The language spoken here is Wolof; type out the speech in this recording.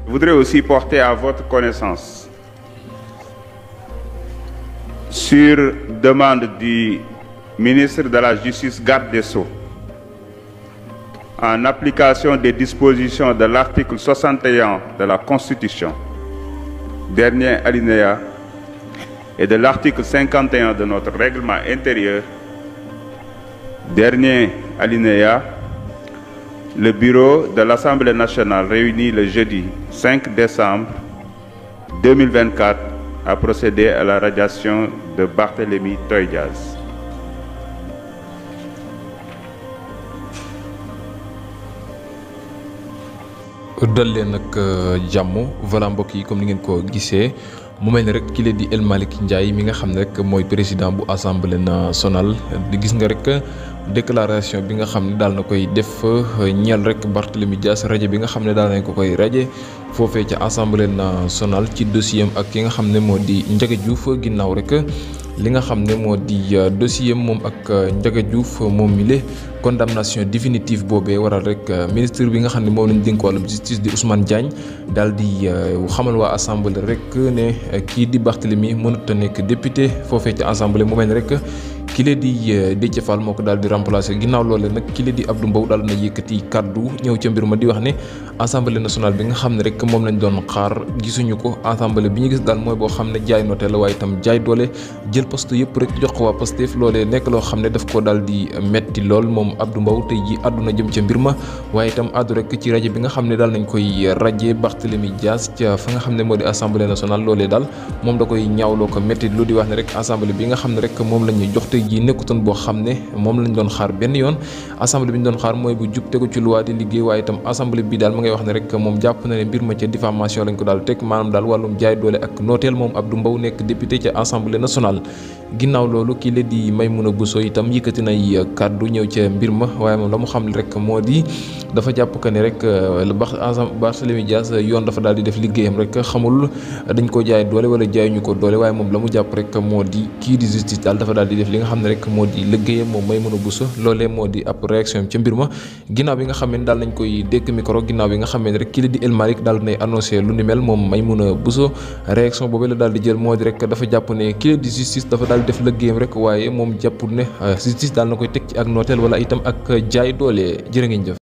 Je voudrais aussi porter à votre connaissance, sur demande du ministre de la Justice, garde des Sceaux, en application des dispositions de l'article 61 de la Constitution, dernier alinéa, et de l'article 51 de notre règlement intérieur, dernier alinéa, le bureau de l'Assemblée nationale réuni le jeudi 5 décembre 2024 a procédé à la radiation de Barthélémy Toye Dias. dal leen nag jàmm voilà mbokk yi comme ni ngeen ko gisee mu mel ni rek ki di El Malick Ndiaye mi nga xam ne rek mooy président bu assemblée nationale di gis nga rek déclaration bi nga xam ne daal na koy def ñeel rek Barthélémy Dias rajo bi nga xam ne daal nañ ko koy raje foofee ca assemblée nationale ci dossier am ak ki nga xam ne moo di Ndiaga Diouf ginnaaw rek li nga xam ne moo di dossier moom ak Ndiaga Diouf moom mi le condamnation définitive boobee waral rek ministre bi nga xam ne moom lañ dénk wàllum justice di Ousmane Diagne daal di xamal waa assemblée rek ne kii di Barthélémy mënut a nekk député foofee ci assemblée mu mel ni rek kile di Déthié Fall moo ko daal di remplacer ginnaaw loole nag kile di Abdou Mbow daal na yëkkati kaddu ñëw ca mbir ma di wax ne assemblée nationale bi nga xam ne rek moom lañ doon xaar gisuñu ko assemblée bi ñu gis daal mooy boo xam ne jaay noté la waaye itam jaay doole jël poste yëpp rek jox ko waa Pastef loolee nekk loo xam ne daf ko daal di metti lool moom Abdou Mbow tey ji àdduna jëm ca mbir ma waaye itam àddu rek ci rajo bi nga xam ne daal nañ koy rajee Barthélémy Dias ca fa nga xam ne moo di assemblée nationale loolee daal moom da koy ñaawloo ko metti lu di wax ne rek assemblée bi nga xam ne rek moom la ñuy jox tey ji nekkutoon boo xam ne moom lañ doon xaar benn yoon assemblée bi ñu doon xaar mooy bu jub tegu ci loi di liggéey waaye itam assemblée bi daal ma ngay wax ne rek moom jàpp na ne mbir ma ca diffamation lañ ko daal teg maanaam daal wàllum jaay doole ak nooteel moom Abdou Mbow nekk député ca assemblée nationale ginnaaw loolu kii la di Maïmouna Bousso itam yëkkati nay kàddu ñëw ca mbir ma waaye moom la mu xam rek moo di dafa jàpp que ne rek Barthélémy Dias yoon dafa daal di def liggéeyam rek xamul dañ ko jaay doole wala jaayuñu ko doole waaye moom la mu jàpp rek moo di kii di justice daal dafa daal di def li nga xam ne rek moo di liggéeyam moom Maïmouna Bousso loolee moo di ab réaction ca mbir ma ginnaaw bi nga xam ne daal nañ koy dékk micro ginnaaw bi nga xam ne rek kii la di El Malick daal nay annoncé lu ni mel moom Maïmouna Bousso réaction boobu la daal di jël moo di rek dafa jàpp ne kii la di justice dafa daal di def liggéeyam rek waaye moom jàppul ne justice daal na koy teg ci ak nooteel wala itam ak jaay doole jërë ngeen jëf